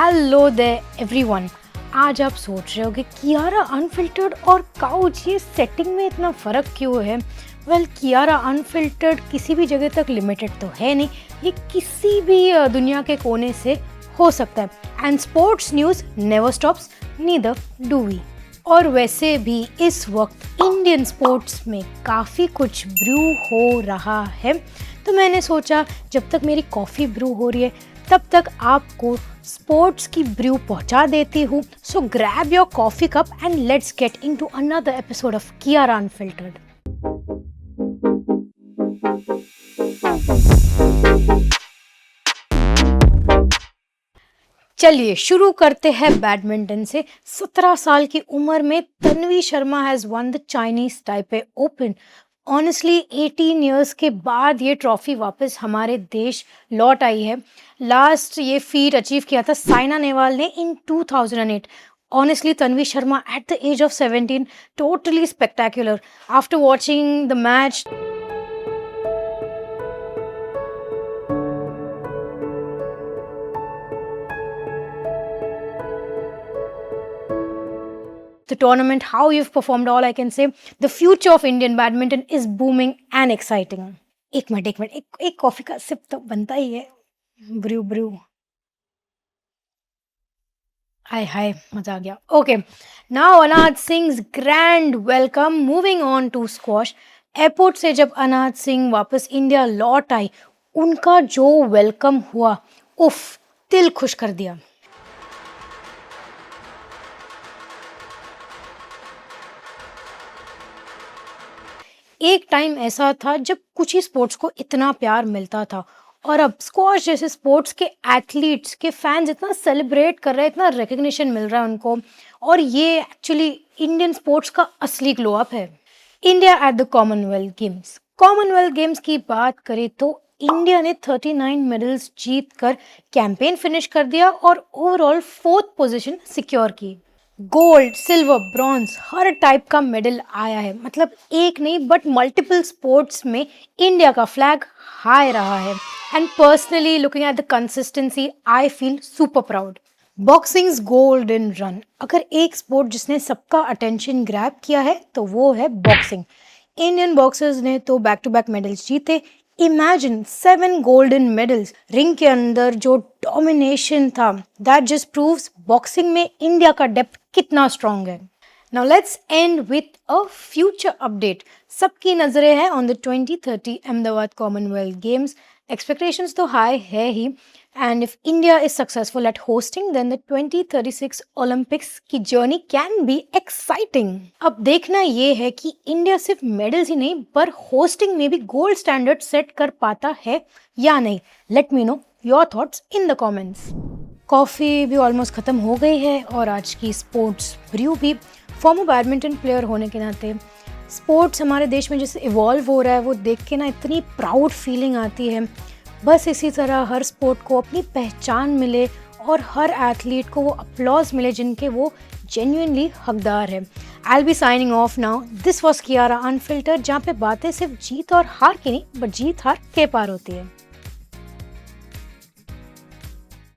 Hello there everyone. आज आप सोच रहे हो कि कियारा अनफिल्टर्ड और काउच ये सेटिंग में इतना फ़र्क क्यों है। वेल, कियारा अनफिल्टर्ड किसी भी जगह तक लिमिटेड तो है नहीं, ये किसी भी दुनिया के कोने से हो सकता है। And sports news never stops, neither do we. और वैसे भी इस वक्त इंडियन स्पोर्ट्स में काफ़ी कुछ ब्रू हो रहा है, तो मैंने सोचा जब तक मेरी कॉफ़ी ब्रू हो रही है तब तक आपको स्पोर्ट्स की ब्रू पहुंचा देती हूँ। सो grab your coffee cup and let's get into another episode of Kiara unfiltered. चलिए शुरू करते हैं बैडमिंटन से। 17 साल की उम्र में Tanvi Sharma has one the Chinese Taipei open. Honestly 18 years के बाद ये ट्रॉफी वापस हमारे देश लौट आई है। लास्ट ये फीट अचीव किया था साइना नेहवाल ने इन 2008। Honestly, Tanvi Sharma at the age of 17, totally spectacular. After watching the match, the tournament, how you've performed, all I can say, the future of Indian badminton is booming and exciting. एक minute, एक coffee का SIP तो बनता ही है। Bru Bru, हाय मजा आ गया। Okay, now Anaj Singh grand welcome. Moving on to squash. Airport से जब अनाज सिंह वापस इंडिया लौट आई, उनका जो वेलकम हुआ, उफ, दिल खुश कर दिया। एक टाइम ऐसा था जब कुछ ही स्पोर्ट्स को इतना प्यार मिलता था, और अब स्क्वॉश जैसे स्पोर्ट्स के एथलीट्स के फैंस इतना सेलिब्रेट कर रहे हैं, इतना रिकग्निशन मिल रहा है उनको, और ये एक्चुअली इंडियन स्पोर्ट्स का असली ग्लो अप है। India at the Commonwealth games. Commonwealth games की बात करें तो इंडिया ने 39 मेडल्स जीत कर कैंपेन फिनिश कर दिया और ओवरऑल 4th पोजीशन सिक्योर की। गोल्ड, सिल्वर, ब्रॉन्ज, हर टाइप का मेडल आया है। मतलब एक नहीं बट मल्टीपल स्पोर्ट्स में इंडिया का फ्लैग हाई रहा है। And personally looking at the consistency, I feel super proud. Boxing's golden run. अगर एक स्पोर्ट जिसने सबका अटेंशन ग्रैब किया है तो वो है बॉक्सिंग। इंडियन बॉक्सर्स ने तो बैक टू बैक मेडल्स जीते। Imagine 7 golden medals. रिंग के अंदर जो डोमिनेशन था, दैट जस्ट प्रूव्स बॉक्सिंग में इंडिया का डेप्थ कितना स्ट्रॉन्ग है। Now let's end with a future update. सबकी नजरें हैं on the 2030 Ahmedabad Commonwealth Games. Expectations तो हाई है ही, and if India is successful at hosting then the 2036 Olympics की जर्नी कैन बी एक्साइटिंग। अब देखना ये है कि इंडिया सिर्फ मेडल्स ही नहीं पर होस्टिंग में भी गोल्ड स्टैंडर्ड सेट कर पाता है या नहीं। Let me know your thoughts in the comments. Coffee भी ऑलमोस्ट ख़त्म हो गई है और आज की स्पोर्ट्स ब्रू भी। फॉर्मर बैडमिंटन प्लेयर होने के नाते स्पोर्ट्स हमारे देश में जैसे इवॉल्व हो रहा है, वो देख के ना इतनी प्राउड फीलिंग आती है। बस इसी तरह हर स्पोर्ट को अपनी पहचान मिले और हर एथलीट को वो अपलॉज मिले जिनके वो जेन्युइनली हकदार है। I will be signing off now. This was Kiara unfiltered, जहाँ पे बातें सिर्फ जीत और हार की नहीं बट जीत हार के पार होती है।